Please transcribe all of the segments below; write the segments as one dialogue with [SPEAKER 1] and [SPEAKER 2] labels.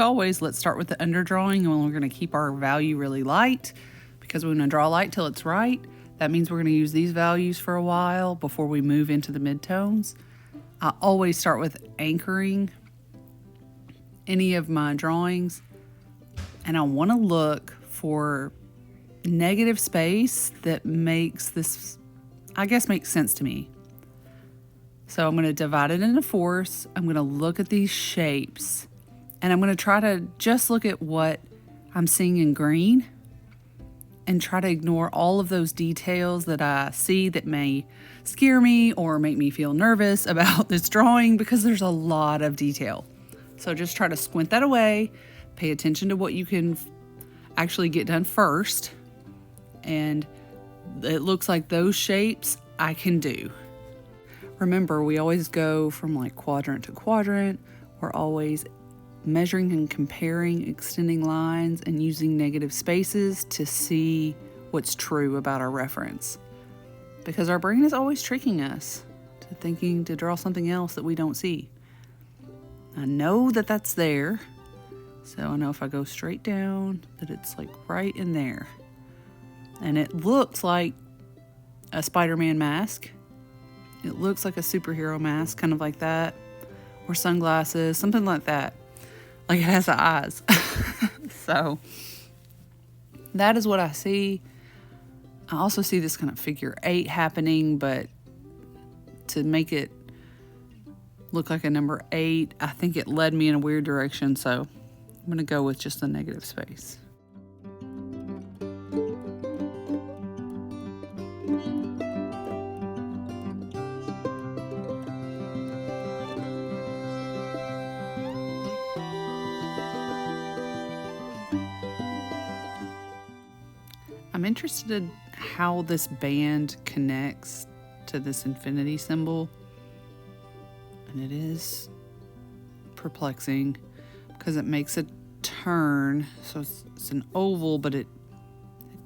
[SPEAKER 1] always, let's start with the underdrawing, and we're going to keep our value really light because we're going to draw light till it's right. That means we're going to use these values for a while before we move into the midtones. I always start with anchoring any of my drawings, and I want to look for negative space that makes this, I guess, makes sense to me. So I'm going to divide it into fourths. I'm going to look at these shapes, and I'm going to try to just look at what I'm seeing in green and try to ignore all of those details that I see that may scare me or make me feel nervous about this drawing, because there's a lot of detail. So just try to squint that away, pay attention to what you can actually get done first, and it looks like those shapes I can do. Remember, we always go from like quadrant to quadrant. We're always measuring and comparing, extending lines, and using negative spaces to see what's true about our reference. Because our brain is always tricking us to thinking to draw something else that we don't see. I know that that's there, so I know if I go straight down that it's like right in there. And it looks like a Spider-Man mask. It looks like a superhero mask, kind of like that. Or sunglasses, something like that. Like it has the eyes. So that is what I see. I also see this kind of figure 8 happening, but to make it look like a number 8, I think it led me in a weird direction. So I'm going to go with just the negative space. I'm interested in how this band connects to this infinity symbol, and it is perplexing because it makes a turn. So it's an oval, but it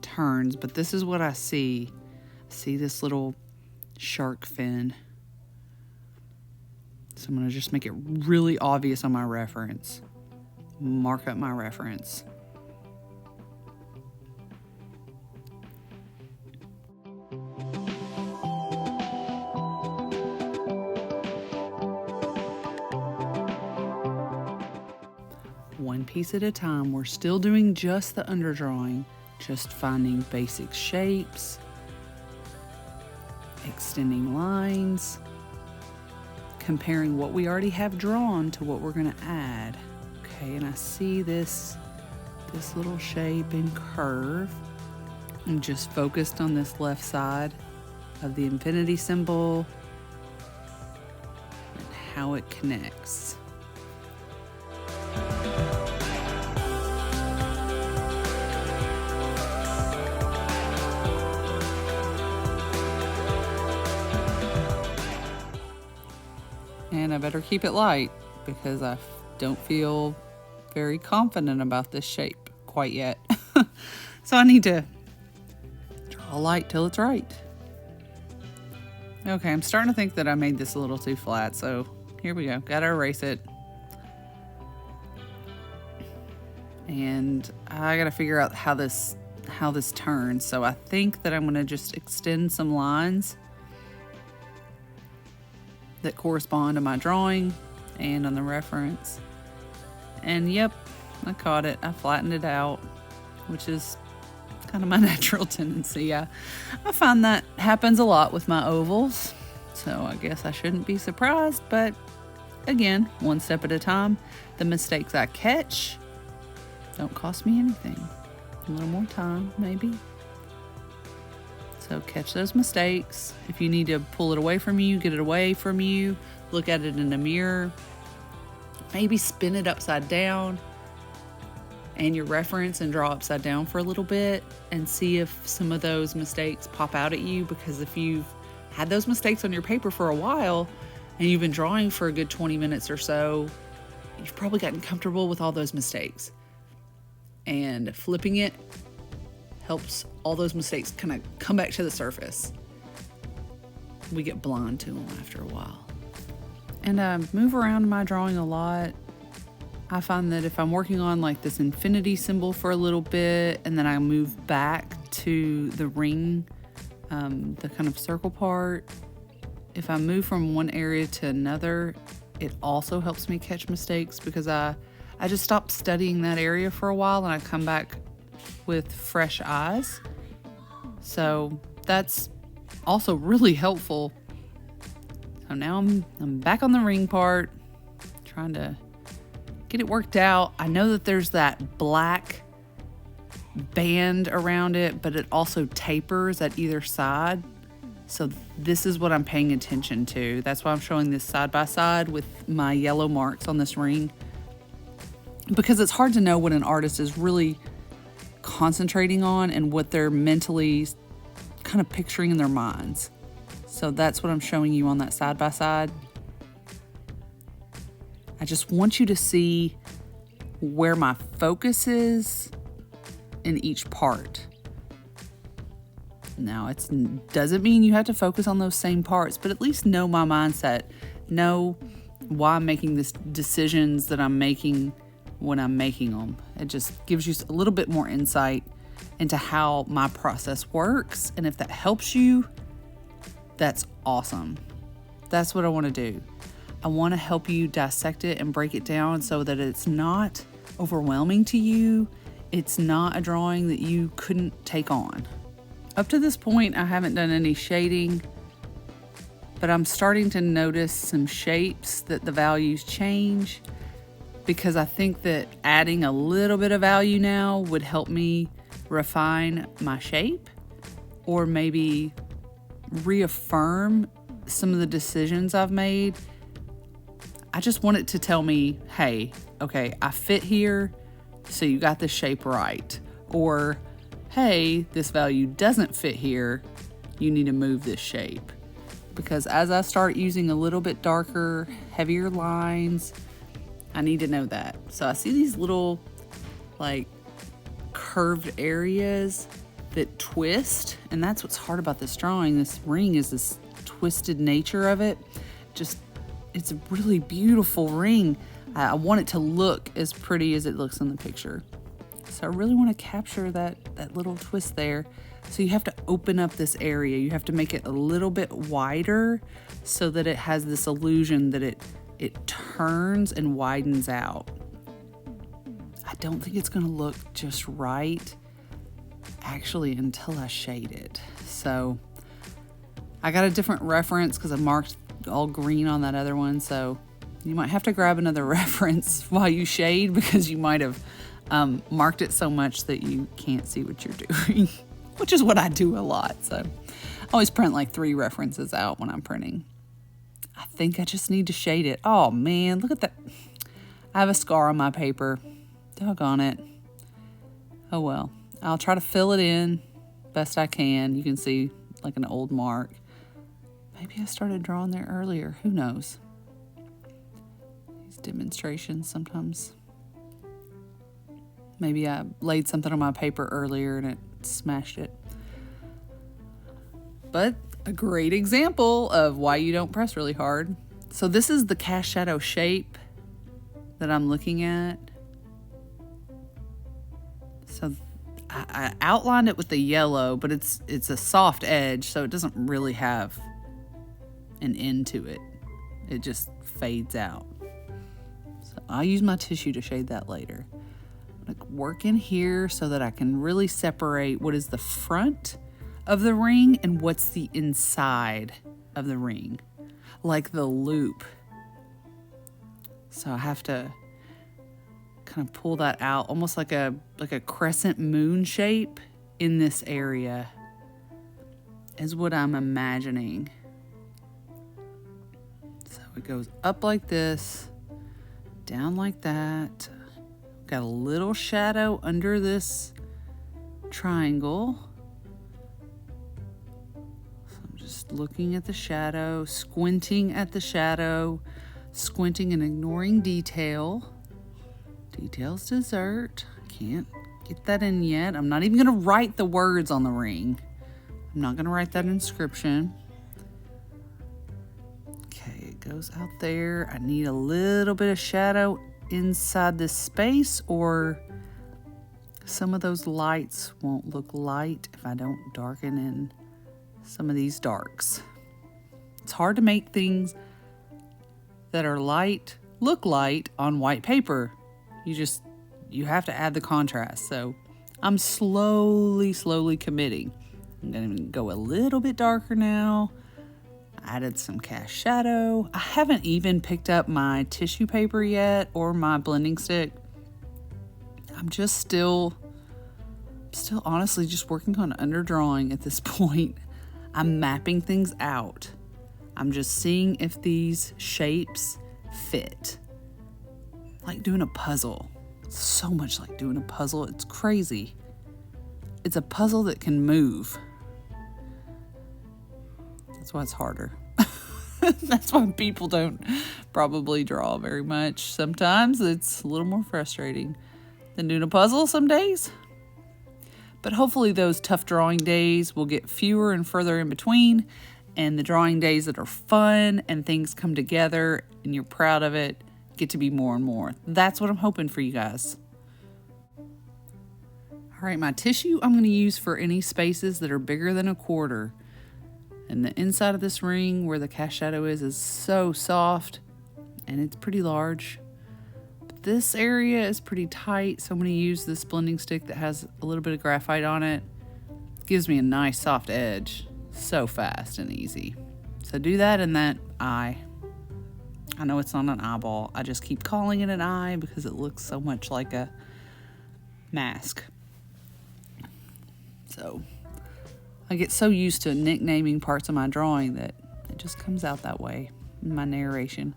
[SPEAKER 1] turns. But this is what I see. I see this little shark fin. So I'm going to just make it really obvious on my reference. Mark up my reference. One piece at a time. We're still doing just the underdrawing, just finding basic shapes, extending lines, comparing what we already have drawn to what we're going to add. Okay, and I see this little shape and curve. I'm just focused on this left side of the infinity symbol and how it connects. And I better keep it light because I don't feel very confident about this shape quite yet. So I need to draw light till it's right. Okay, I'm starting to think that I made this a little too flat, so here we go. Gotta erase it. And I gotta figure out how this turns. So I think that I'm gonna just extend some lines that correspond to my drawing and on the reference. And yep, I caught it. I flattened it out, which is kind of my natural tendency. I find that happens a lot with my ovals, so I guess I shouldn't be surprised. But again, one step at a time. The mistakes I catch don't cost me anything. A little more time, maybe. So catch those mistakes. If you need to pull it away from you, get it away from you. Look at it in a mirror. Maybe spin it upside down and your reference and draw upside down for a little bit and see if some of those mistakes pop out at you. Because if you've had those mistakes on your paper for a while and you've been drawing for a good 20 minutes or so, you've probably gotten comfortable with all those mistakes. And flipping it helps all those mistakes kind of come back to the surface. We get blind to them after a while. And I move around in my drawing a lot. I find that if I'm working on like this infinity symbol for a little bit and then I move back to the ring, the kind of circle part, if I move from one area to another, it also helps me catch mistakes because I just stop studying that area for a while and I come back with fresh eyes. So that's also really helpful. So now I'm back on the ring part, trying to get it worked out. I know that there's that black band around it, but it also tapers at either side. So this is what I'm paying attention to. That's why I'm showing this side by side with my yellow marks on this ring, because it's hard to know what an artist is really concentrating on and what they're mentally kind of picturing in their minds. So that's what I'm showing you on that side by side. I just want you to see where my focus is in each part. Now, it doesn't mean you have to focus on those same parts, but at least know my mindset. Know why I'm making these decisions that I'm making when I'm making them. It just gives you a little bit more insight into how my process works. And if that helps you, that's awesome. That's what I want to do. I want to help you dissect it and break it down so that it's not overwhelming to you. It's not a drawing that you couldn't take on. Up to this point, I haven't done any shading, but I'm starting to notice some shapes that the values change, because I think that adding a little bit of value now would help me refine my shape, or maybe reaffirm some of the decisions I've made. I just want it to tell me, hey, okay, I fit here, so you got the shape right. Or, hey, this value doesn't fit here, you need to move this shape. Because as I start using a little bit darker, heavier lines, I need to know that. So I see these little like curved areas that twist, and that's what's hard about this drawing. This ring is this twisted nature of it. It's a really beautiful ring. I want it to look as pretty as it looks in the picture. So I really want to capture that little twist there. So you have to open up this area. You have to make it a little bit wider so that it has this illusion that it turns and widens out. I don't think it's going to look just right, actually, until I shade it. So I got a different reference because I marked all green on that other one. So you might have to grab another reference while you shade, because you might have marked it so much that you can't see what you're doing, which is what I do a lot. So I always print like 3 references out when I'm printing. I think I just need to shade it. Oh man, look at that. I have a scar on my paper. Doggone it. Oh well. I'll try to fill it in best I can. You can see like an old mark. Maybe I started drawing there earlier. Who knows? These demonstrations sometimes. Maybe I laid something on my paper earlier and it smashed it. But a great example of why you don't press really hard. So this is the cast shadow shape that I'm looking at. So I outlined it with the yellow, but it's a soft edge, so it doesn't really have an end to it. It just fades out. So I'll use my tissue to shade that later. Like work in here so that I can really separate what is the front of the ring and what's the inside of the ring, like the loop. So I have to kind of pull that out, almost like a crescent moon shape in this area is what I'm imagining. So it goes up like this, down like that. Got a little shadow under this triangle. So I'm just looking at the shadow, squinting at the shadow, squinting and ignoring detail. Detail's dessert. Can't get that in yet. I'm not even going to write the words on the ring. I'm not going to write that inscription. Okay, it goes out there. I need a little bit of shadow inside this space, or some of those lights won't look light if I don't darken in some of these darks. It's hard to make things that are light look light on white paper. You have to add the contrast. So I'm slowly committing. I'm gonna go a little bit darker now. I added some cast shadow. I haven't even picked up my tissue paper yet or my blending stick. I'm just still honestly just working on underdrawing at this point. I'm mapping things out. I'm just seeing if these shapes fit. Like doing a puzzle. So much like doing a puzzle. It's crazy. It's a puzzle that can move. That's why it's harder. That's why people don't probably draw very much. Sometimes it's a little more frustrating than doing a puzzle some days. But hopefully those tough drawing days will get fewer and further in between, and the drawing days that are fun and things come together and you're proud of it get to be more and more. That's what I'm hoping for you guys. All right, my tissue I'm going to use for any spaces that are bigger than 1/4. And the inside of this ring where the cast shadow is so soft and it's pretty large. But this area is pretty tight, so I'm going to use this blending stick that has a little bit of graphite on it. It gives me a nice soft edge, so fast and easy. So do that in that eye. I know it's not an eyeball. I just keep calling it an eye because it looks so much like a mask. So I get so used to nicknaming parts of my drawing that it just comes out that way in my narration.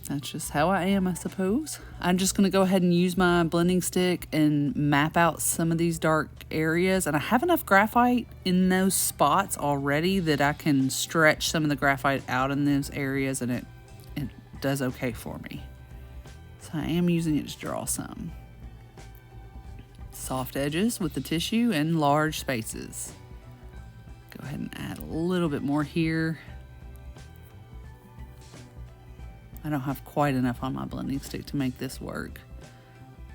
[SPEAKER 1] That's just how I am, I suppose. I'm just going to go ahead and use my blending stick and map out some of these dark areas. And I have enough graphite in those spots already that I can stretch some of the graphite out in those areas, and it does okay for me. So I am using it to draw some soft edges with the tissue and large spaces. Go ahead and add a little bit more here. I don't have quite enough on my blending stick to make this work.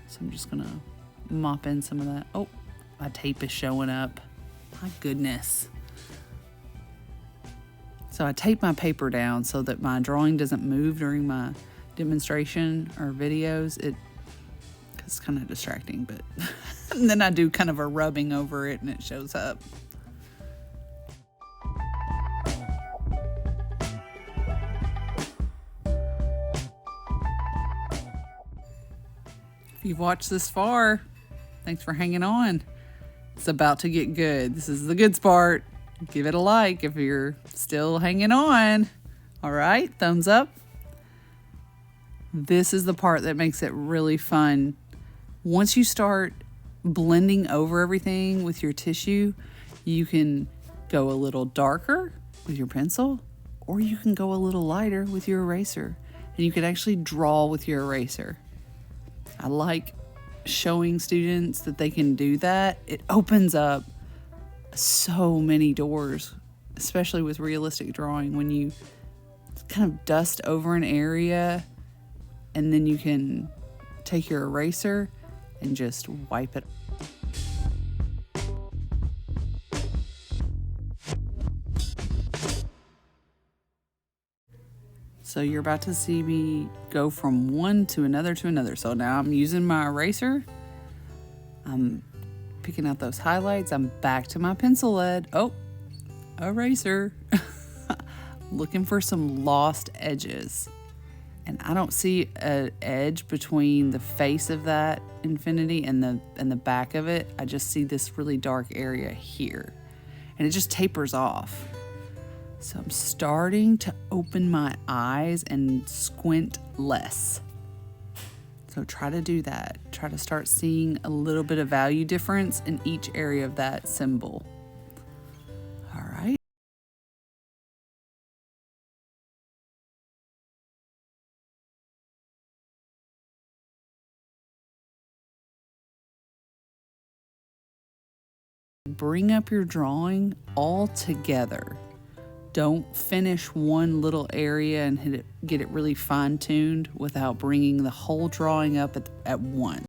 [SPEAKER 1] So I'm just gonna mop in some of that. Oh, my tape is showing up. My goodness. So I tape my paper down so that my drawing doesn't move during my demonstration or videos. It's kind of distracting, but and then I do kind of a rubbing over it and it shows up. If you've watched this far, thanks for hanging on. It's about to get good. This is the good part. Give it a like if you're still hanging on. All right, thumbs up. This is the part that makes it really fun. Once you start blending over everything with your tissue, you can go a little darker with your pencil, or you can go a little lighter with your eraser, and you can actually draw with your eraser. I like showing students that they can do that. It opens up so many doors, especially with realistic drawing, when you kind of dust over an area and then you can take your eraser and just wipe it. So you're about to see me go from one to another to another. So now I'm using my eraser. I'm picking out those highlights. I'm back to my pencil lead. Oh, eraser. Looking for some lost edges. And I don't see an edge between the face of that infinity and the back of it. I just see this really dark area here. And it just tapers off. So I'm starting to open my eyes and squint less. So try to do that. Try to start seeing a little bit of value difference in each area of that symbol. All right. Bring up your drawing all together. Don't finish one little area and get it really fine-tuned without bringing the whole drawing up at once.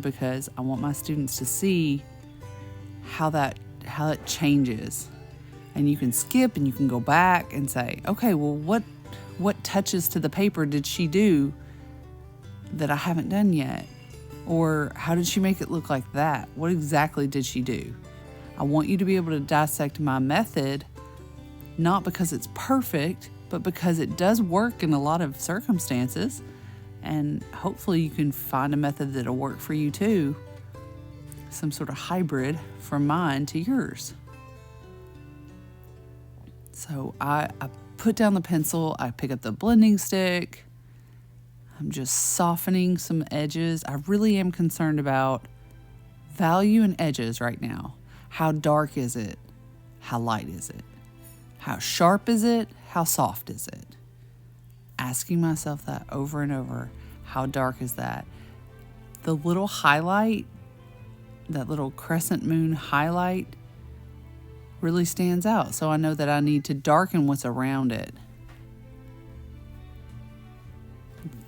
[SPEAKER 1] Because I want my students to see how it changes. And you can skip and you can go back and say, okay, well, what touches to the paper did she do that I haven't done yet? Or how did she make it look like that? What exactly did she do? I want you to be able to dissect my method, not because it's perfect, but because it does work in a lot of circumstances. And hopefully you can find a method that'll work for you too. Some sort of hybrid from mine to yours. So I put down the pencil, I pick up the blending stick. I'm just softening some edges. I really am concerned about value and edges right now. How dark is it? How light is it? How sharp is it? How soft is it? Asking myself that over and over. How dark is that? The little highlight, that little crescent moon highlight, really stands out. So I know that I need to darken what's around it.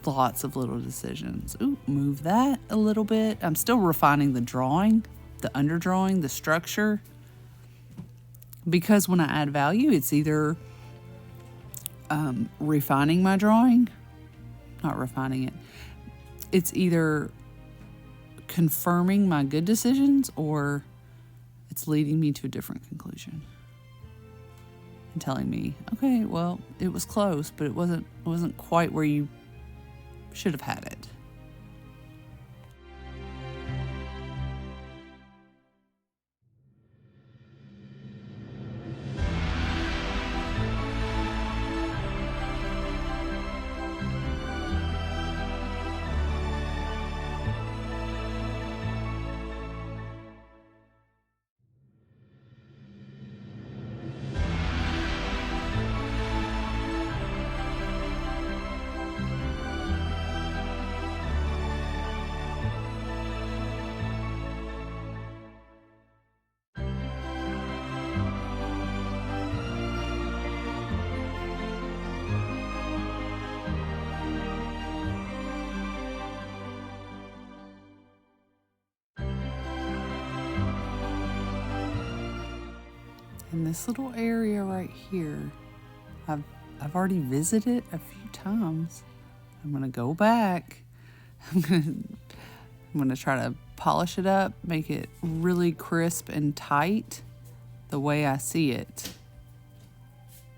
[SPEAKER 1] Lots of little decisions. Ooh, move that a little bit. I'm still refining the drawing, the underdrawing, the structure. Because when I add value, it's either refining my drawing, not refining it. It's either confirming my good decisions or it's leading me to a different conclusion and telling me, okay, well, it was close, but it wasn't quite where you should have had it. And this little area right here, I've already visited a few times. I'm gonna go back. I'm gonna try to polish it up, make it really crisp and tight the way I see it.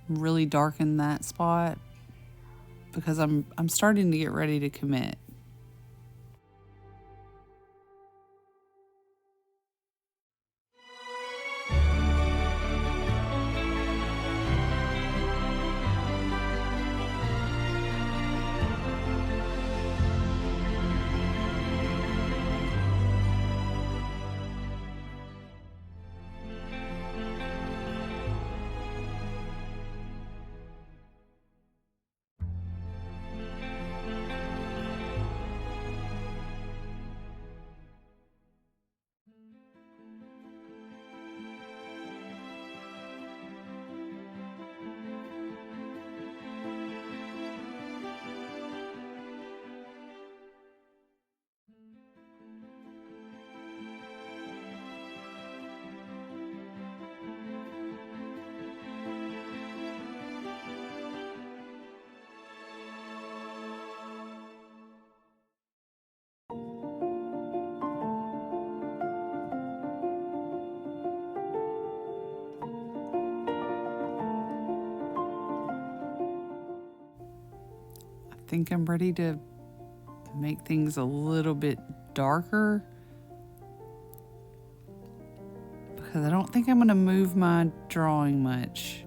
[SPEAKER 1] Really darken that spot because I'm starting to get ready to commit. I think I'm ready to make things a little bit darker because I don't think I'm going to move my drawing much.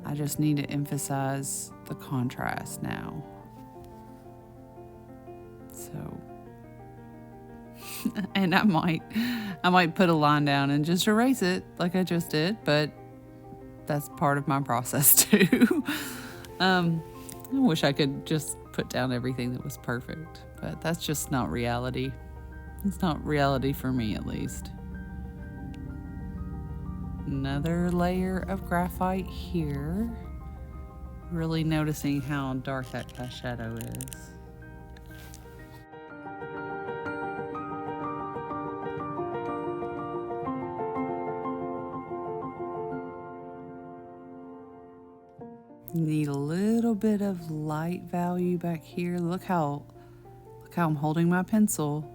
[SPEAKER 1] I just need to emphasize the contrast now. So, and I might put a line down and just erase it like I just did, but that's part of my process too. I wish I could just put down everything that was perfect, but that's just not reality. It's not reality for me, at least. Another layer of graphite here. Really noticing how dark that eyeshadow is. Need a little bit of light value back here. Look how I'm holding my pencil.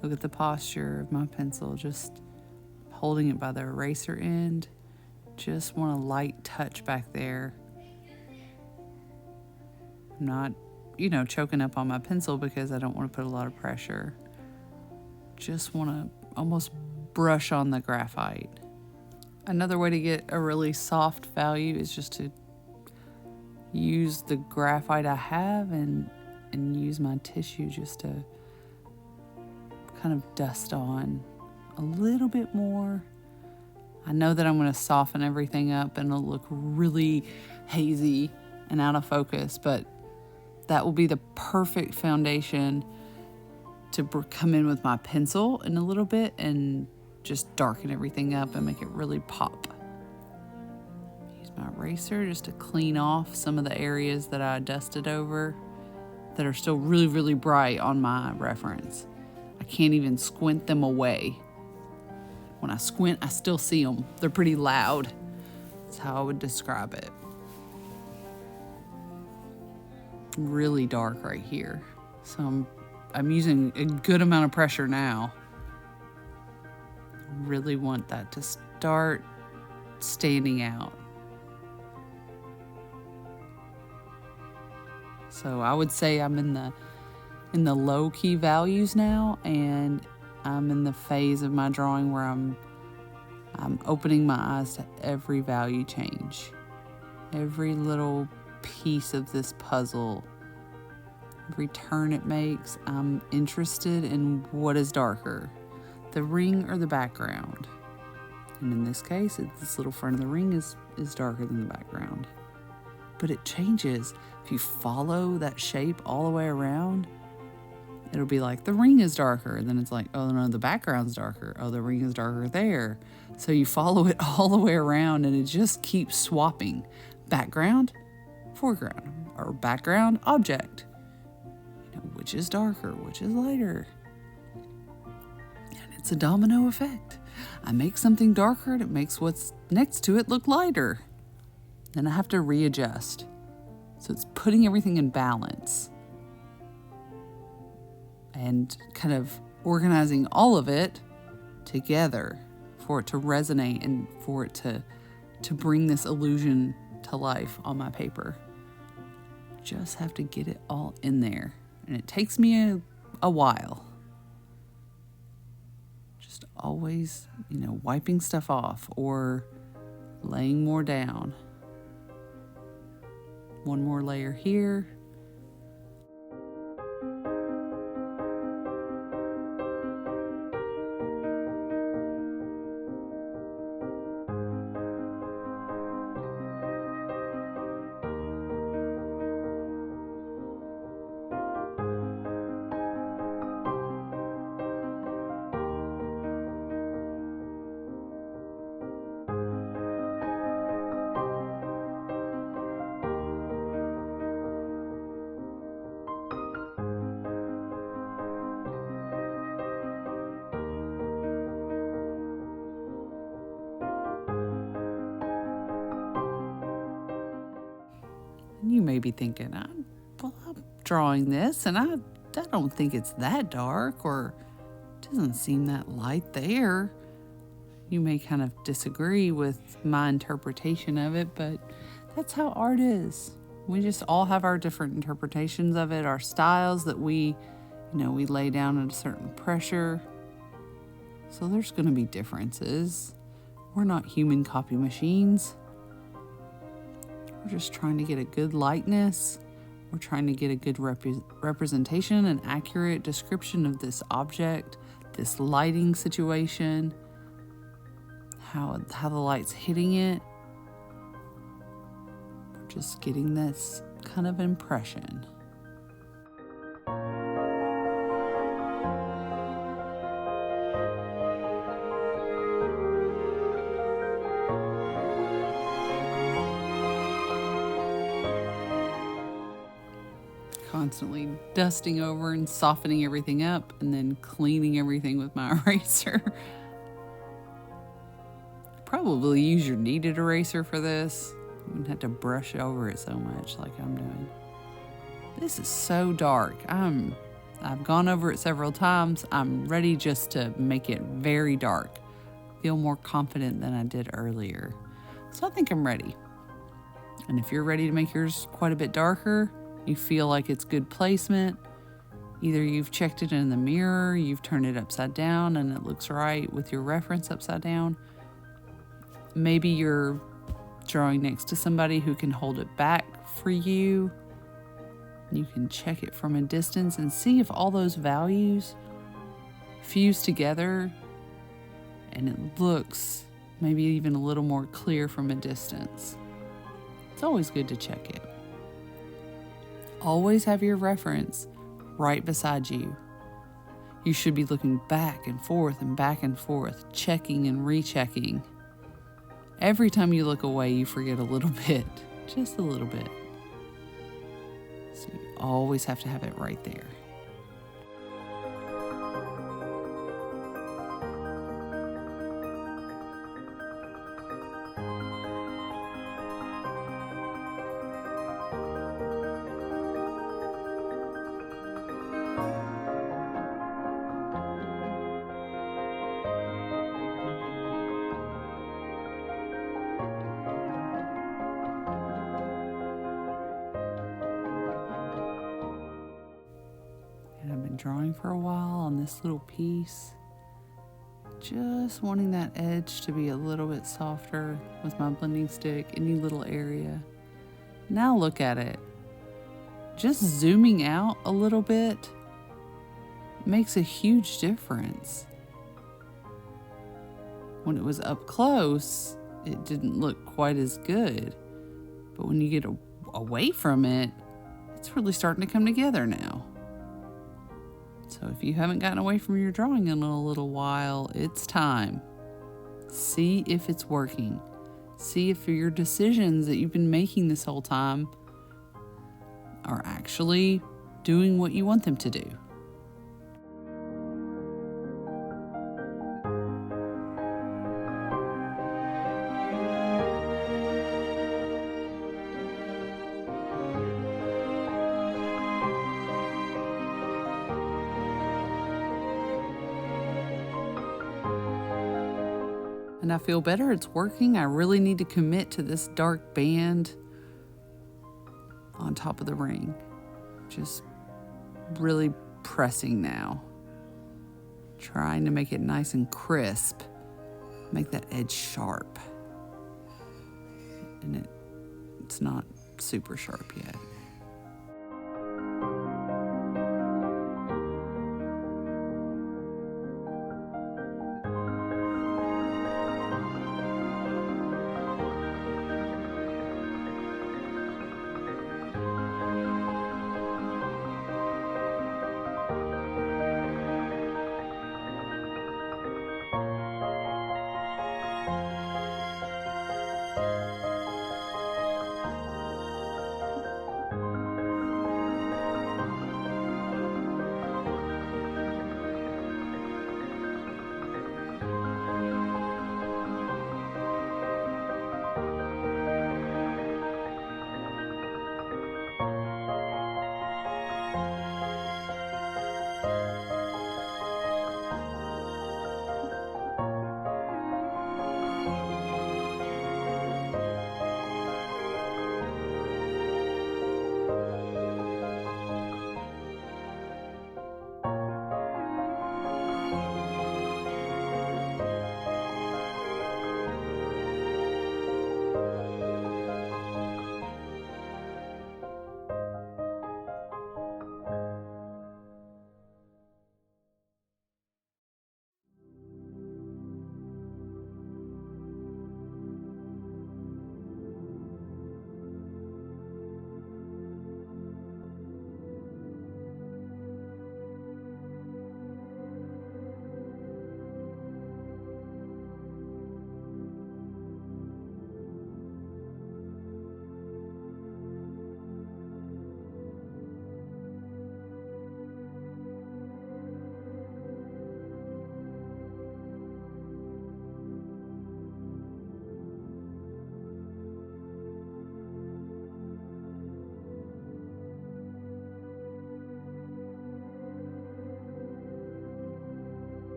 [SPEAKER 1] Look at the posture of my pencil. Just holding it by the eraser end. Just want a light touch back there. I'm not, choking up on my pencil because I don't want to put a lot of pressure. Just want to almost brush on the graphite. Another way to get a really soft value is just to use the graphite I have and use my tissue just to kind of dust on a little bit more. I know that I'm going to soften everything up and it'll look really hazy and out of focus, but that will be the perfect foundation to come in with my pencil in a little bit and just darken everything up and make it really pop. My eraser just to clean off some of the areas that I dusted over that are still really, really bright on my reference. I can't even squint them away. When I squint, I still see them. They're pretty loud. That's how I would describe it. Really dark right here. So I'm using a good amount of pressure now. Really want that to start standing out. So I would say I'm in the low key values now, and I'm in the phase of my drawing where I'm opening my eyes to every value change. Every little piece of this puzzle, every turn it makes, I'm interested in what is darker, the ring or the background. And in this case, this little front of the ring is darker than the background. But it changes. If you follow that shape all the way around, it'll be like the ring is darker. And then it's like, oh no, the background's darker. Oh, the ring is darker there. So you follow it all the way around and it just keeps swapping. Background, foreground, or background, object. Which is darker, which is lighter. And it's a domino effect. I make something darker and it makes what's next to it look lighter. Then I have to readjust. So it's putting everything in balance and kind of organizing all of it together for it to resonate and for it to bring this illusion to life on my paper. Just have to get it all in there. And it takes me a while. Just always, wiping stuff off or laying more down. One more layer here. You may be thinking, I'm drawing this and I don't think it's that dark or it doesn't seem that light there. You may kind of disagree with my interpretation of it, but that's how art is. We just all have our different interpretations of it, our styles that we lay down at a certain pressure. So there's going to be differences. We're not human copy machines. We're just trying to get a good likeness. We're trying to get a good representation, an accurate description of this object, this lighting situation, how the light's hitting it. We're just getting this kind of impression. Constantly dusting over and softening everything up and then cleaning everything with my eraser. Probably use your kneaded eraser for this. You wouldn't have to brush over it so much like I'm doing. This is so dark. I've gone over it several times. I'm ready just to make it very dark. Feel more confident than I did earlier. So I think I'm ready. And if you're ready to make yours quite a bit darker, you feel like it's good placement, either you've checked it in the mirror, you've turned it upside down and it looks right with your reference upside down. Maybe you're drawing next to somebody who can hold it back for you. You can check it from a distance and see if all those values fuse together and it looks maybe even a little more clear from a distance. It's always good to check it. Always have your reference right beside you. You should be looking back and forth, checking and rechecking. Every time you look away, you forget a little bit, just a little bit. So you always have to have it right there. Drawing for a while on this little piece, just wanting that edge to be a little bit softer with my blending stick, any little area. Now look at it. Just zooming out a little bit makes a huge difference. When it was up close, it didn't look quite as good, but when you get away from it, it's really starting to come together now. So if you haven't gotten away from your drawing in a little while, it's time. See if it's working. See if your decisions that you've been making this whole time are actually doing what you want them to do. and I feel better. It's working. I really need to commit to this dark band on top of the ring. Just really pressing now. Trying to make it nice and crisp. Make that edge sharp. And it's not super sharp yet.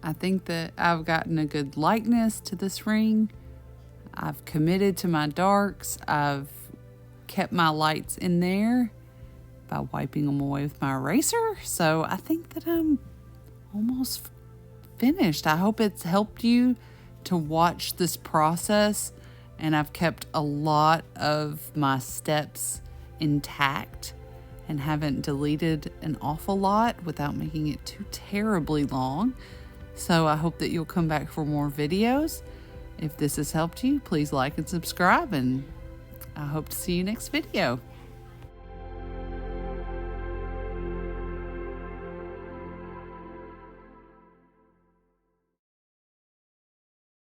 [SPEAKER 1] I think that I've gotten a good likeness to this ring. I've committed to my darks. I've kept my lights in there by wiping them away with my eraser. So I think that I'm almost finished. I hope it's helped you to watch this process, and I've kept a lot of my steps intact and haven't deleted an awful lot without making it too terribly long. So I hope that you'll come back for more videos. If this has helped you, please like and subscribe, and I hope to see you next video.